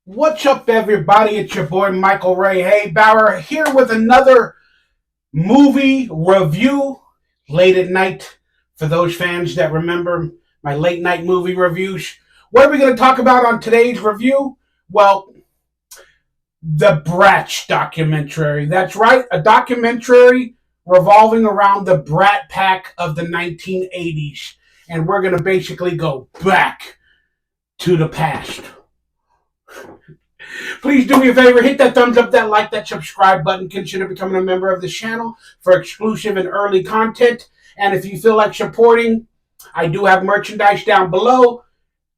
What's up, everybody? It's your boy Michael Ray Haybauer here with another movie review late at night. For those fans that remember my late night movie reviews, what are we going to talk about on today's review? Well, the Bratz documentary. That's right, a documentary revolving around the Brat Pack of the 1980s. And we're going to basically go back to the past. Please do me a favor, hit that thumbs up, that like, that subscribe button. Consider becoming a member of the channel for exclusive and early content. And if you feel like supporting, I do have merchandise down below,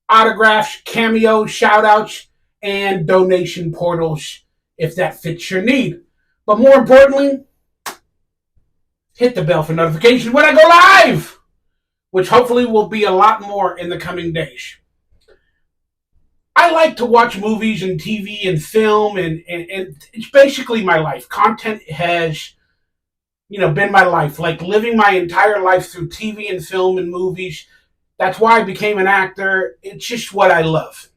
autographs, cameos, shoutouts, and donation portals if that fits your need. But more importantly, hit the bell for notifications when I go live, which hopefully will be a lot more in the coming days. I like to watch movies and TV and film, and it's basically my life. Content has, been my life. Like living my entire life through TV and film and movies. That's why I became an actor. It's just what I love.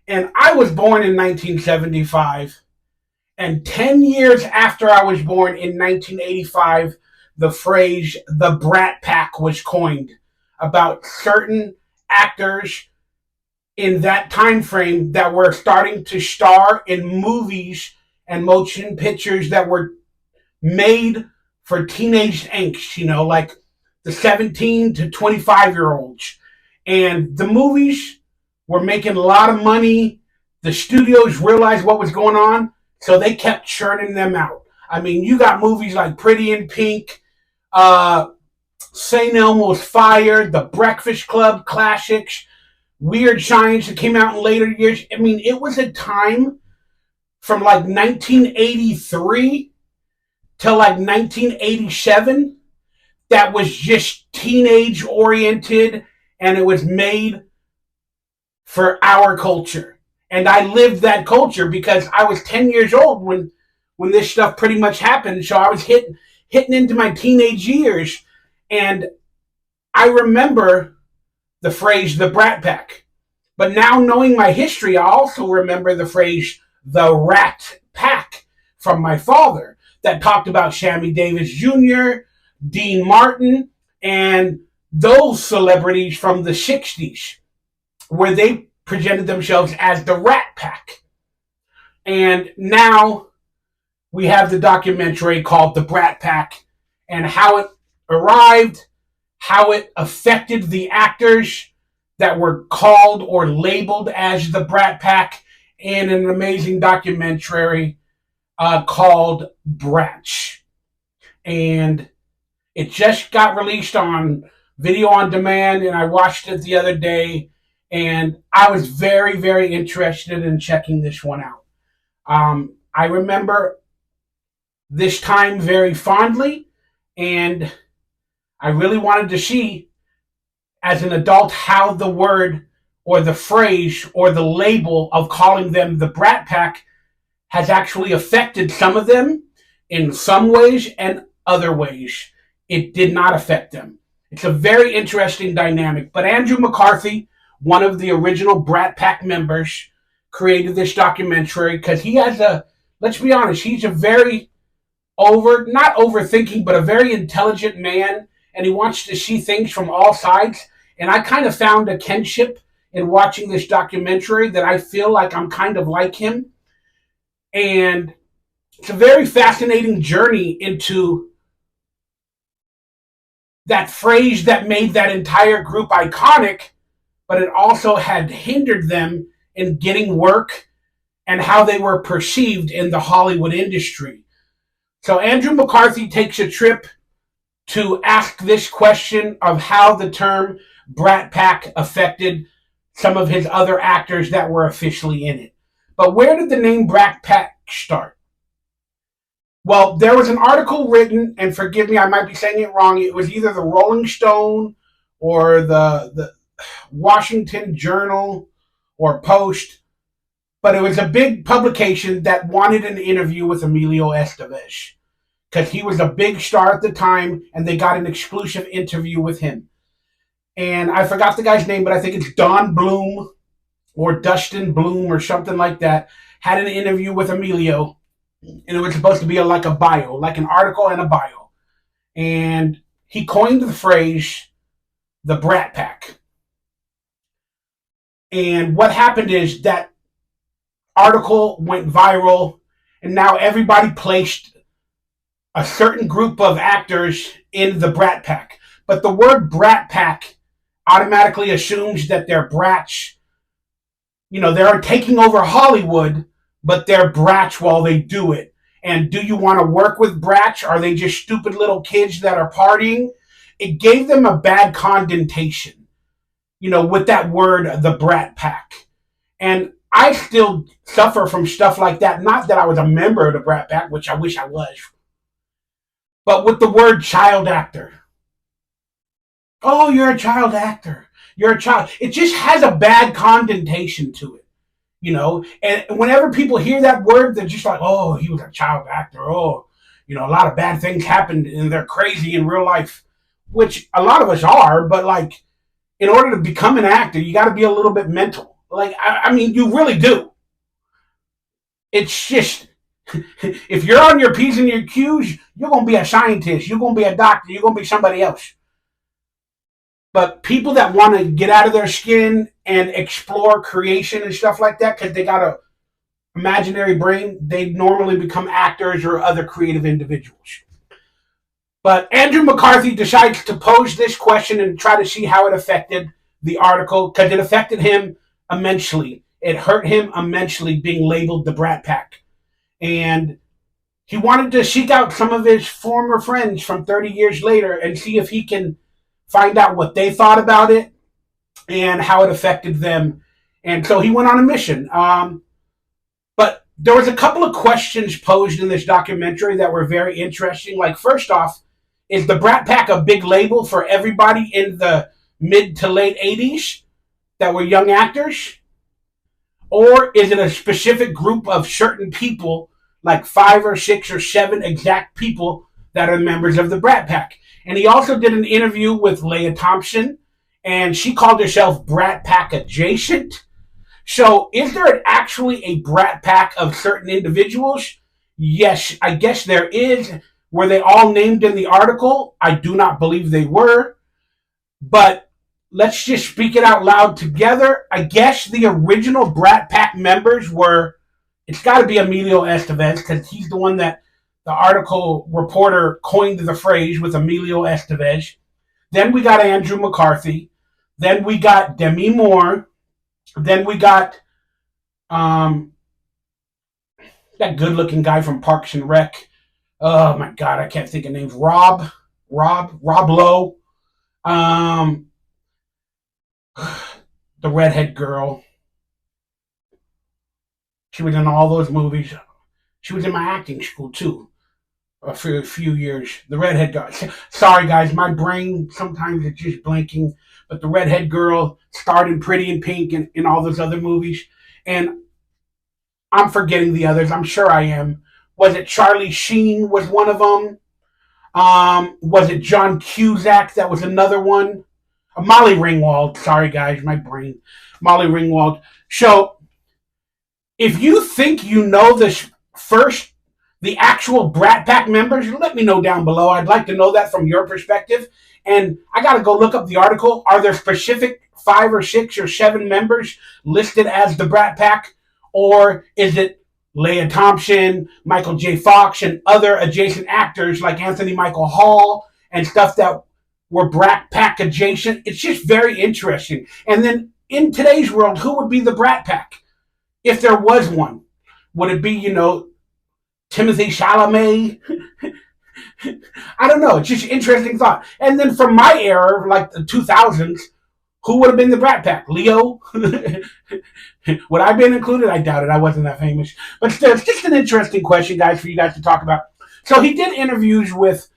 And I was born in 1975, and 10 years after I was born in 1985, the phrase "the Brat Pack" was coined about certain actors in that time frame that were starting to star in movies and motion pictures that were made for teenage angst, like the 17 to 25-year-olds. And the movies were making a lot of money. The studios realized what was going on, so they kept churning them out. I mean, you got movies like Pretty in Pink, St. Elmo's Fire, The Breakfast Club classics, Weird Science that came out in later years. I mean, it was a time from like 1983 to like 1987 that was just teenage oriented, and it was made for our culture. And I lived that culture because I was 10 years old when this stuff pretty much happened. So I was hitting into my teenage years, and I remember the phrase "the Brat Pack." But now, knowing my history, I also remember the phrase "the Rat Pack" from my father that talked about Sammy Davis Jr., Dean Martin, and those celebrities from the 60s, where they presented themselves as the Rat Pack. And now we have the documentary called "The Brat Pack" and how it arrived, how it affected the actors that were called or labeled as the Brat Pack, in an amazing documentary called Bratz. And it just got released on video on demand, and I watched it the other day, and I was very, very interested in checking this one out. I remember this time very fondly, and I really wanted to see, as an adult, how the word or the phrase or the label of calling them the Brat Pack has actually affected some of them in some ways, and other ways it did not affect them. It's a very interesting dynamic. But Andrew McCarthy, one of the original Brat Pack members, created this documentary because he has let's be honest, he's a very not overthinking, but a very intelligent man, and he wants to see things from all sides. And I kind of found a kinship in watching this documentary that I feel like I'm kind of like him. And it's a very fascinating journey into that phrase that made that entire group iconic, but it also had hindered them in getting work and how they were perceived in the Hollywood industry. So Andrew McCarthy takes a trip to ask this question of how the term Brat Pack affected some of his other actors that were officially in it. But where did the name Brat Pack start? Well, there was an article written, and forgive me, I might be saying it wrong. It was either the Rolling Stone or the Washington Journal or Post, but it was a big publication that wanted an interview with Emilio Estevez because he was a big star at the time, and they got an exclusive interview with him. And I forgot the guy's name, but I think it's Don Bloom or Dustin Bloom or something like that, had an interview with Emilio, and it was supposed to be like a bio, like an article and a bio. And he coined the phrase the Brat Pack. And what happened is that article went viral, and now everybody placed a certain group of actors in the Brat Pack. But the word Brat Pack automatically assumes that they're brats. You know, they're taking over Hollywood, but they're brats while they do it. And do you want to work with brats? Are they just stupid little kids that are partying? It gave them a bad connotation, you know, with that word, the Brat Pack. And I still suffer from stuff like that. Not that I was a member of the Brat Pack, which I wish I was, but with the word child actor. Oh, you're a child actor. You're a child. It just has a bad connotation to it, you know. And whenever people hear that word, they're just like, oh, he was a child actor. Oh, you know, a lot of bad things happened and they're crazy in real life, which a lot of us are. But like, in order to become an actor, you got to be a little bit mental. Like, I mean, you really do. It's just, if you're on your P's and your Q's, you're going to be a scientist. You're going to be a doctor. You're going to be somebody else. But people that want to get out of their skin and explore creation and stuff like that, because they got a imaginary brain, they normally become actors or other creative individuals. But Andrew McCarthy decides to pose this question and try to see how it affected the article, because it affected him immensely. It hurt him immensely being labeled the Brat Pack. And he wanted to seek out some of his former friends from 30 years later and see if he can find out what they thought about it and how it affected them. And so he went on a mission. But there was a couple of questions posed in this documentary that were very interesting. Like, first off, is the Brat Pack a big label for everybody in the mid to late 80s that were young actors? Or is it a specific group of certain people, like 5 or 6 or 7 exact people that are members of the Brat Pack? And he also did an interview with Leah Thompson, and she called herself Brat Pack adjacent. So is there actually a Brat Pack of certain individuals? Yes, I guess there is. Were they all named in the article? I do not believe they were. But let's just speak it out loud together. I guess the original Brat Pack members were, it's got to be Emilio Estevez, because he's the one that the article reporter coined the phrase with Emilio Estevez. Then we got Andrew McCarthy. Then we got Demi Moore. Then we got that good-looking guy from Parks and Rec. Oh my God, I can't think of names. Rob Lowe. The redhead girl. She was in all those movies. She was in my acting school too. For a few years. The redhead girl. Sorry, guys, my brain sometimes it's just blinking. But the redhead girl starred in Pretty in Pink and in all those other movies. And I'm forgetting the others. I'm sure I am. Was it Charlie Sheen was one of them? Was it John Cusack? That was another one. Molly Ringwald. Sorry, guys, my brain. Molly Ringwald. So, if you think you know this first, the actual Brat Pack members, let me know down below. I'd like to know that from your perspective. And I got to go look up the article. Are there specific 5 or 6 or 7 members listed as the Brat Pack? Or is it Leah Thompson, Michael J. Fox, and other adjacent actors like Anthony Michael Hall and stuff that were Brat Pack adjacent? It's just very interesting. And then in today's world, who would be the Brat Pack? If there was one, would it be, you know, Timothy Chalamet? I don't know. It's just an interesting thought. And then from my era, like the 2000s, who would have been the Brat Pack? Leo? Would I have been included? I doubt it. I wasn't that famous. But still, it's just an interesting question, guys, for you guys to talk about. So he did interviews with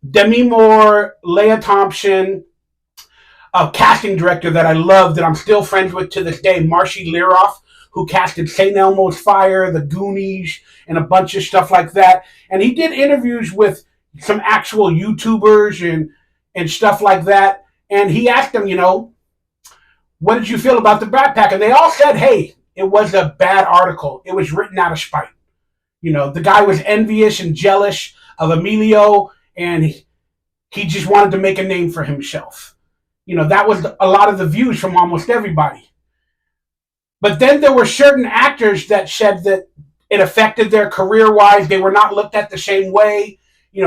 Demi Moore, Leah Thompson, a casting director that I love, that I'm still friends with to this day, Marcy Liroff, who casted St. Elmo's Fire, The Goonies, and a bunch of stuff like that. And he did interviews with some actual YouTubers and stuff like that. And he asked them, you know, what did you feel about the Brat Pack? And they all said, hey, it was a bad article. It was written out of spite. The guy was envious and jealous of Emilio, and he just wanted to make a name for himself. That was a lot of the views from almost everybody. But then there were certain actors that said that it affected their career-wise. They were not looked at the same way.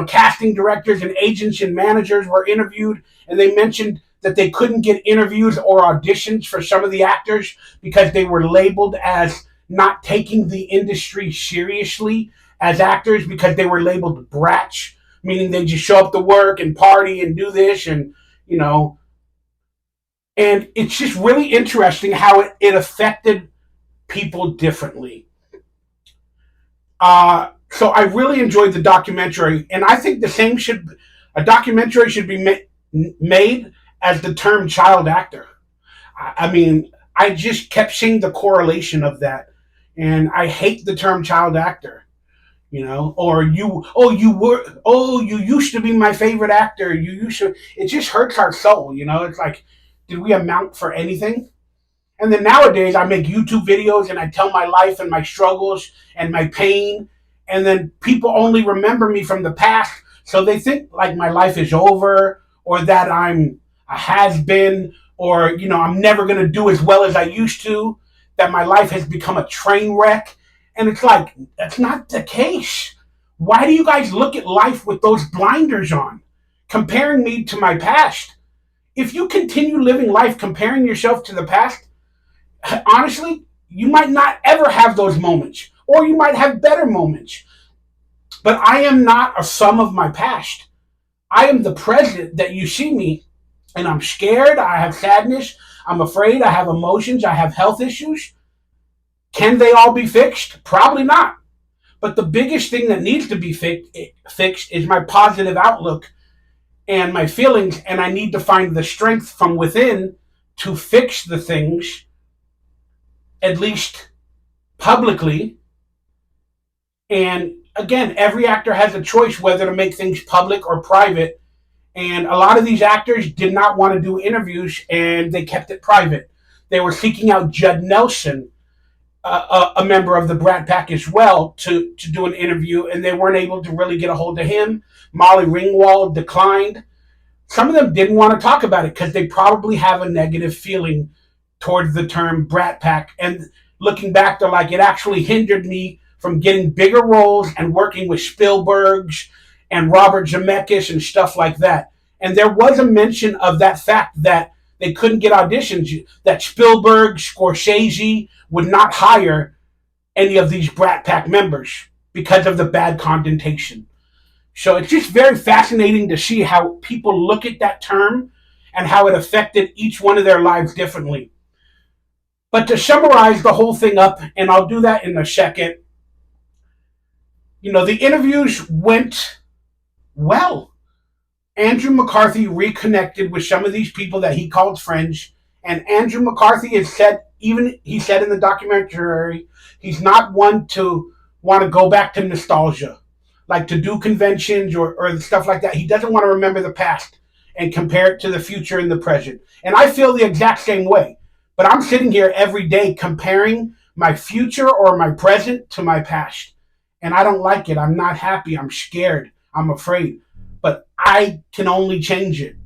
Casting directors and agents and managers were interviewed, and they mentioned that they couldn't get interviews or auditions for some of the actors because they were labeled as not taking the industry seriously as actors because they were labeled brats, meaning they just show up to work and party and do this and, and it's just really interesting how it affected people differently. So I really enjoyed the documentary, and I think a documentary should be made as the term child actor. I mean, I just kept seeing the correlation of that, and I hate the term child actor. Or you used to be my favorite actor. You used to. It just hurts our soul. It's like, did we amount for anything? And then nowadays, I make YouTube videos and I tell my life and my struggles and my pain. And then people only remember me from the past. So they think like my life is over or that I'm a has-been or, I'm never going to do as well as I used to, that my life has become a train wreck. And it's like, that's not the case. Why do you guys look at life with those blinders on, comparing me to my past? If you continue living life comparing yourself to the past, honestly, you might not ever have those moments, or you might have better moments. But I am not a sum of my past. I am the present that you see me, and I'm scared, I have sadness, I'm afraid, I have emotions, I have health issues. Can they all be fixed? Probably not. But the biggest thing that needs to be fixed is my positive outlook and my feelings, and I need to find the strength from within to fix the things, at least publicly. And again, every actor has a choice whether to make things public or private. And a lot of these actors did not want to do interviews, and they kept it private. They were seeking out Judd Nelson, a member of the Brat Pack as well, to do an interview, and they weren't able to really get a hold of him. Molly Ringwald declined. Some of them didn't want to talk about it because they probably have a negative feeling towards the term Brat Pack. And looking back, they're like, it actually hindered me from getting bigger roles and working with Spielberg's and Robert Zemeckis and stuff like that. And there was a mention of that fact that they couldn't get auditions, that Spielberg, Scorsese would not hire any of these Brat Pack members because of the bad connotation. So it's just very fascinating to see how people look at that term and how it affected each one of their lives differently. But to summarize the whole thing up, and I'll do that in a second, the interviews went well. Andrew McCarthy reconnected with some of these people that he called friends, and Andrew McCarthy has said, he said in the documentary, he's not one to want to go back to nostalgia, like to do conventions or stuff like that. He doesn't want to remember the past and compare it to the future and the present. And I feel the exact same way. But I'm sitting here every day comparing my future or my present to my past. And I don't like it. I'm not happy. I'm scared. I'm afraid. But I can only change it.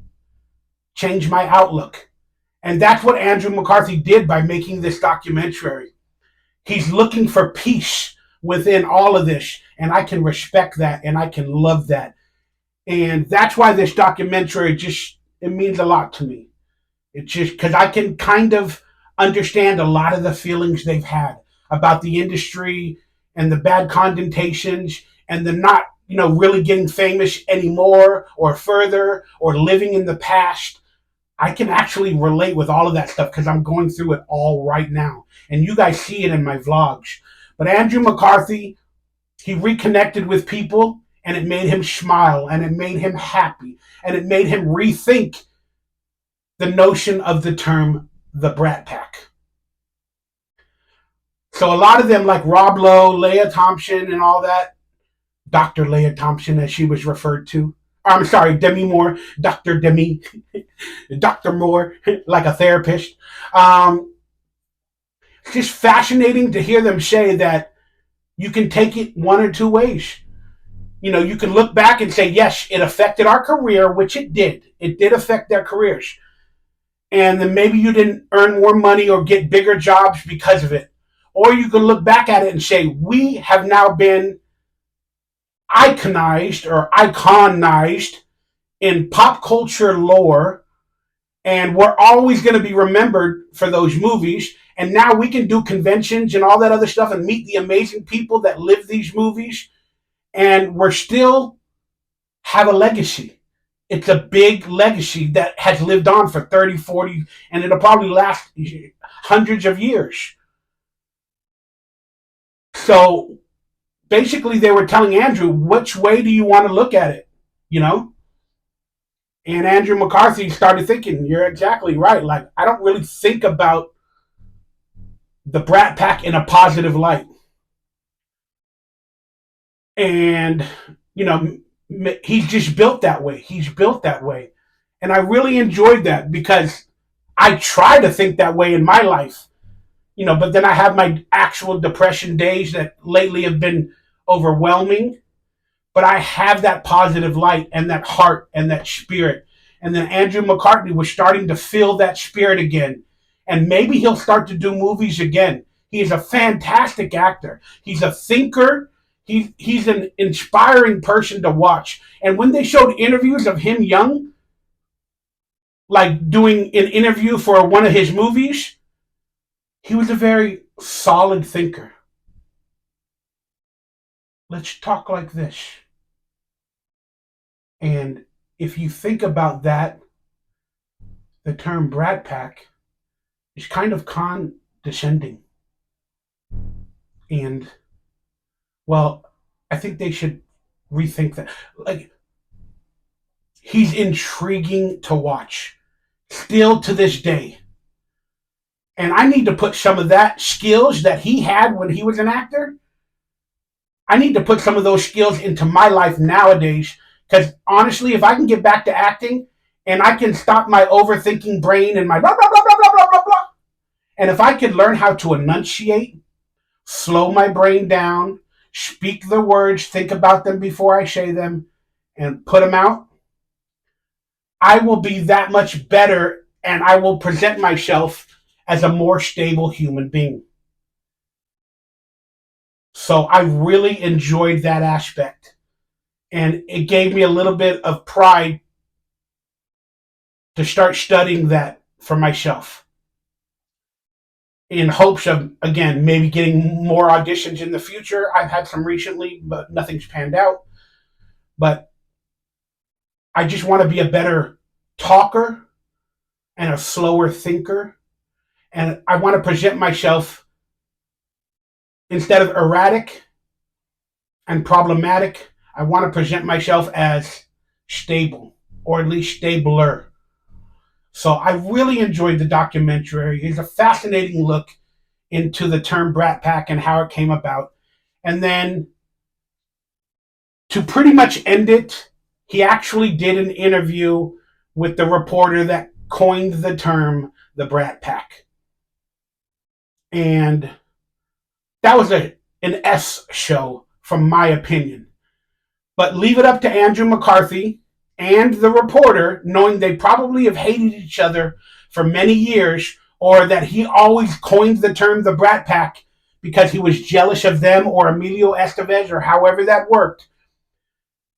Change my outlook. And that's what Andrew McCarthy did by making this documentary. He's looking for peace within all of this. And I can respect that. And I can love that. And that's why this documentary it means a lot to me. It's just because I can kind of understand a lot of the feelings they've had about the industry and the bad connotations and the not, really getting famous anymore or further or living in the past. I can actually relate with all of that stuff because I'm going through it all right now. And you guys see it in my vlogs. But Andrew McCarthy, he reconnected with people and it made him smile and it made him happy and it made him rethink the notion of the term the Brat Pack. So a lot of them, like Rob Lowe, Leah Thompson, and all that, Dr. Leah Thompson, as she was referred to, I'm sorry, Demi Moore, Dr. Demi, Dr. Moore, like a therapist. Um, it's just fascinating to hear them say that you can take it one or two ways. You can look back and say, yes, it affected our career, which it did. It did affect their careers. And then maybe you didn't earn more money or get bigger jobs because of it. Or you can look back at it and say, we have now been iconized or iconized in pop culture lore, and we're always going to be remembered for those movies. And now we can do conventions and all that other stuff and meet the amazing people that live these movies, and we're still have a legacy. It's a big legacy that has lived on for 30, 40, and it'll probably last hundreds of years. So basically, they were telling Andrew, which way do you want to look at it? You know? And Andrew McCarthy started thinking, you're exactly right. Like, I don't really think about the Brat Pack in a positive light. And, you know, he's just built that way. He's built that way. And I really enjoyed that because I try to think that way in my life, but then I have my actual depression days that lately have been overwhelming. But I have that positive light and that heart and that spirit. And then Andrew McCartney was starting to feel that spirit again. And maybe he'll start to do movies again. He is a fantastic actor. He's a thinker. He's an inspiring person to watch. And when they showed interviews of him young, like doing an interview for one of his movies, he was a very solid thinker. Let's talk like this. And if you think about that, the term Brat Pack is kind of condescending. And, well, I think they should rethink that. Like, he's intriguing to watch, still to this day. And I need to put some of that skills that he had when he was an actor, I need to put some of those skills into my life nowadays. Because honestly, if I can get back to acting and I can stop my overthinking brain and my blah, blah, blah, blah, blah, blah, blah, blah, and if I could learn how to enunciate, slow my brain down, speak the words, think about them before I say them, and put them out, I will be that much better and I will present myself as a more stable human being. So I really enjoyed that aspect. And it gave me a little bit of pride to start studying that for myself, in hopes of, again, maybe getting more auditions in the future. I've had some recently, but nothing's panned out. But I just want to be a better talker and a slower thinker. And I want to present myself, instead of erratic and problematic, I want to present myself as stable, or at least stabler. So I really enjoyed the documentary. It's a fascinating look into the term Brat Pack and how it came about. And then to pretty much end it, he actually did an interview with the reporter that coined the term the Brat Pack. And that was an S show, from my opinion. But leave it up to Andrew McCarthy and the reporter, knowing they probably have hated each other for many years, or that he always coined the term the Brat Pack because he was jealous of them or Emilio Estevez, or however that worked.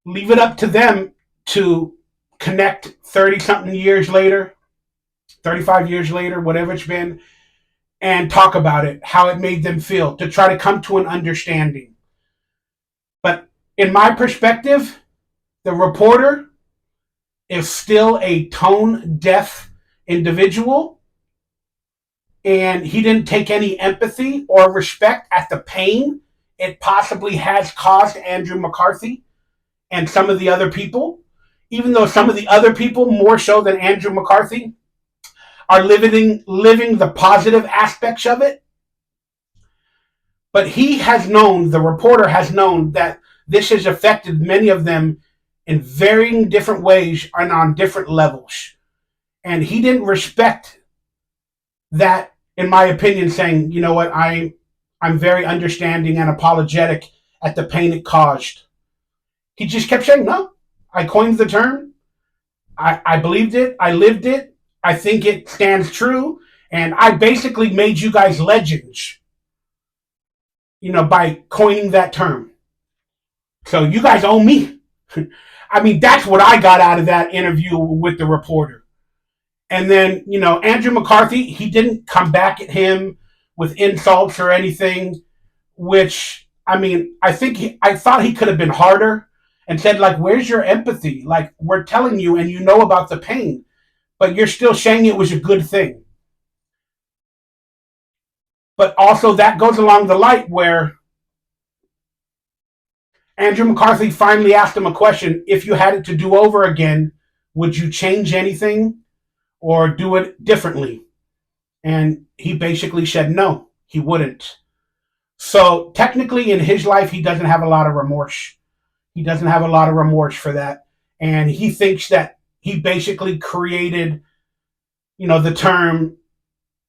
Leave it up to them to connect 30-something years later, 35 years later, whatever it's been, and talk about it, how it made them feel, to try to come to an understanding. But in my perspective, the reporter is still a tone-deaf individual, and he didn't take any empathy or respect at the pain it possibly has caused Andrew McCarthy and some of the other people, even though some of the other people, more so than Andrew McCarthy, are living the positive aspects of it. But he has known, the reporter has known, that this has affected many of them in varying different ways and on different levels. And he didn't respect that, in my opinion, saying, you know what, I'm very understanding and apologetic at the pain it caused. He just kept saying, no, I coined the term. I believed it. I lived it. I think it stands true. And I basically made you guys legends, by coining that term. So you guys owe me. I mean, that's what I got out of that interview with the reporter. And then, Andrew McCarthy, he didn't come back at him with insults or anything, which, I mean, I thought he could have been harder and said, like, where's your empathy? Like, we're telling you and you know about the pain, but you're still saying it was a good thing. But also that goes along the light where Andrew McCarthy finally asked him a question. If you had it to do over again, would you change anything or do it differently? And he basically said no, he wouldn't. So technically in his life, he doesn't have a lot of remorse. He doesn't have a lot of remorse for that. And he thinks that he basically created, the term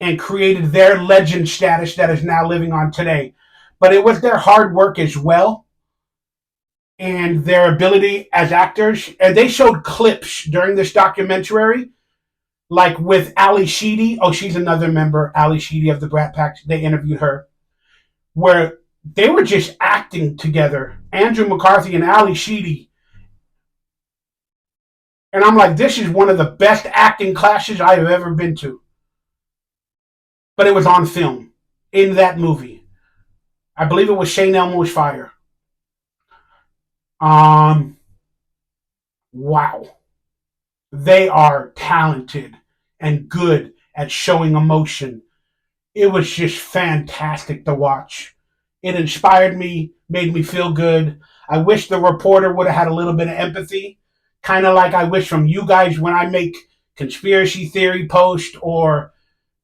and created their legend status that is now living on today. But it was their hard work as well and their ability as actors. And they showed clips during this documentary, like with Ali Sheedy. Oh, she's another member, Ali Sheedy of the Brat Pack. They interviewed her, where they were just acting together, Andrew McCarthy and Ali Sheedy. And I'm like, this is one of the best acting classes I have ever been to. But it was on film in that movie. I believe it was Shane Elmo's Fire. Wow. They are talented and good at showing emotion. It was just fantastic to watch. It inspired me, made me feel good. I wish the reporter would have had a little bit of empathy, kind of like I wish from you guys when I make conspiracy theory post or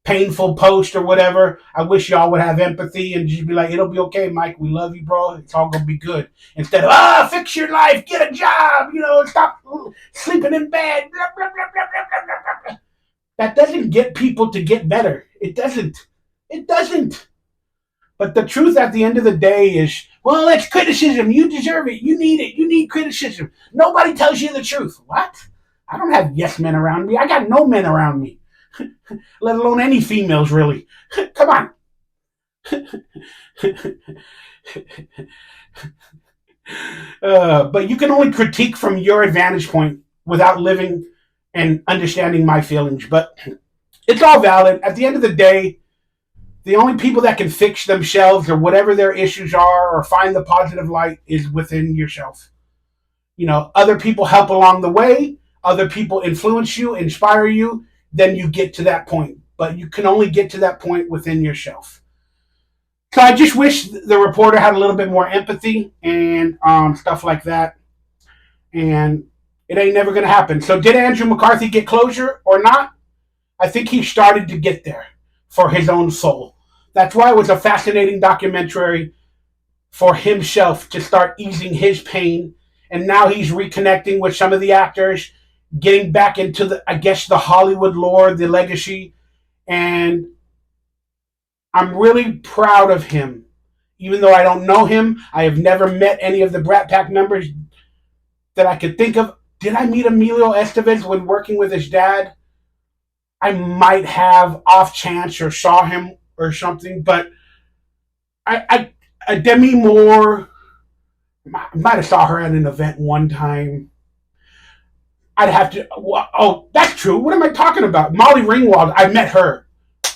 painful post or whatever. I wish y'all would have empathy and just be like, it'll be okay, Mike. We love you, bro. It's all going to be good. Instead of, fix your life, get a job, stop sleeping in bed. Blah, blah, blah, blah, blah, blah, blah. That doesn't get people to get better. It doesn't. It doesn't. But the truth at the end of the day is, well, it's criticism. You deserve it. You need it. You need criticism. Nobody tells you the truth. What? I don't have yes men around me. I got no men around me. Let alone any females, really. Come on. But you can only critique from your advantage point without living and understanding my feelings. But it's all valid. At the end of the day, the only people that can fix themselves or whatever their issues are or find the positive light is within yourself. Other people help along the way. Other people influence you, inspire you. Then you get to that point. But you can only get to that point within yourself. So I just wish the reporter had a little bit more empathy and stuff like that. And it ain't never going to happen. So did Andrew McCarthy get closure or not? I think he started to get there for his own soul. That's why it was a fascinating documentary for himself to start easing his pain. And now he's reconnecting with some of the actors, getting back into the Hollywood lore, the legacy. And I'm really proud of him. Even though I don't know him, I have never met any of the Brat Pack members that I could think of. Did I meet Emilio Estevez when working with his dad? I might have off chance or saw him or something, but Demi Moore, might have saw her at an event one time. I'd have to. Oh, that's true. What am I talking about? Molly Ringwald. I met her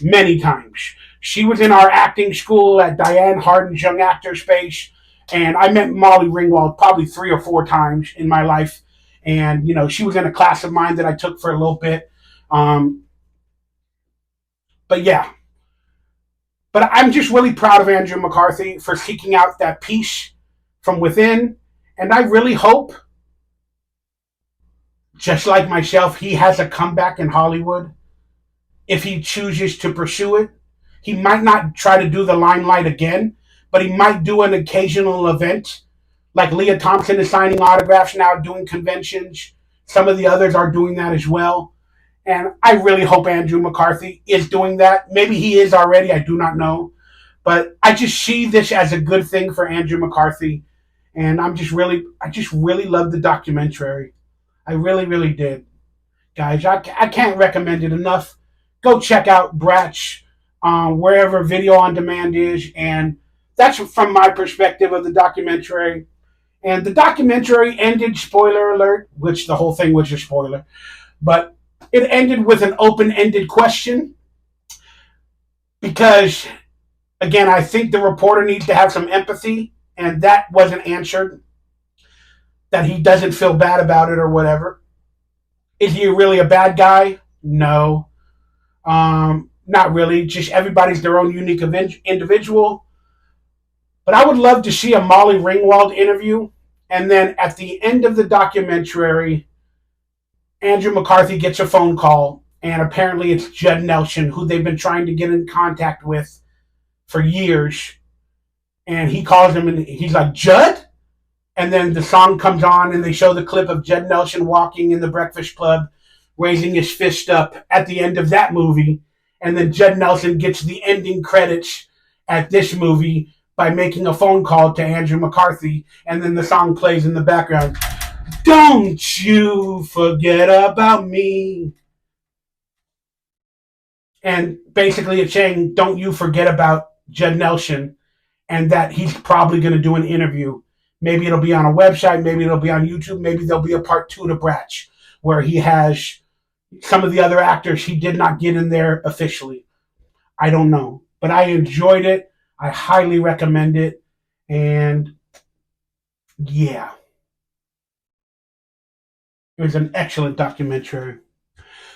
many times. She was in our acting school at Diane Harden's Young Actor Space, and I met Molly Ringwald probably 3 or 4 times in my life. And she was in a class of mine that I took for a little bit. But yeah. But I'm just really proud of Andrew McCarthy for seeking out that peace from within, and I really hope, just like myself, he has a comeback in Hollywood if he chooses to pursue it. He might not try to do the limelight again, but he might do an occasional event Like Leah Thompson is signing autographs now, doing conventions. Some of the others are doing that as well. And I really hope Andrew McCarthy is doing that. Maybe he is already, I do not know. But I just see this as a good thing for Andrew McCarthy. And I just really love the documentary. I really, really did. Guys, I can't recommend it enough. Go check out Bratz wherever video on demand is. And that's from my perspective of the documentary. And the documentary ended, spoiler alert, which the whole thing was a spoiler, but it ended with an open ended question because, again, I think the reporter needs to have some empathy, and that wasn't answered. That he doesn't feel bad about it or whatever. Is he really a bad guy? No. Not really. Just everybody's their own unique individual. But I would love to see a Molly Ringwald interview. And then at the end of the documentary, Andrew McCarthy gets a phone call. And apparently it's Judd Nelson, who they've been trying to get in contact with for years. And he calls him and he's like, Judd? And then the song comes on and they show the clip of Judd Nelson walking in the Breakfast Club, raising his fist up at the end of that movie. And then Judd Nelson gets the ending credits at this movie by making a phone call to Andrew McCarthy. And then the song plays in the background. Don't you forget about me. And basically it's saying, don't you forget about Judd Nelson, and that he's probably going to do an interview. Maybe it'll be on a website. Maybe it'll be on YouTube. Maybe there'll be a part 2 to Bratz where he has some of the other actors he did not get in there officially. I don't know. But I enjoyed it. I highly recommend it. And yeah, it was an excellent documentary.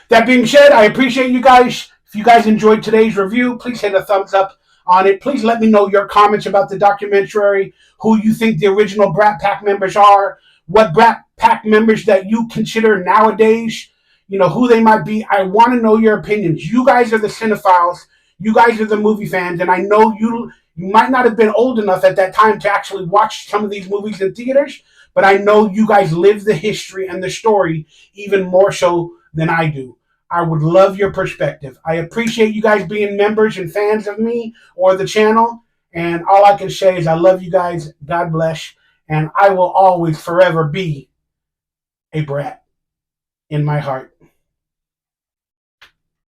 That being said, I appreciate you guys. If you guys enjoyed today's review, please hit a thumbs up on it. Please let me know your comments about the documentary, who you think the original Brat Pack members are, what Brat Pack members that you consider nowadays, who they might be. I want to know your opinions. You guys are the cinephiles. You guys are the movie fans, and I know you might not have been old enough at that time to actually watch some of these movies in theaters, but I know you guys live the history and the story even more so than I do. I would love your perspective. I appreciate you guys being members and fans of me or the channel. And all I can say is I love you guys. God bless. And I will always forever be a brat in my heart.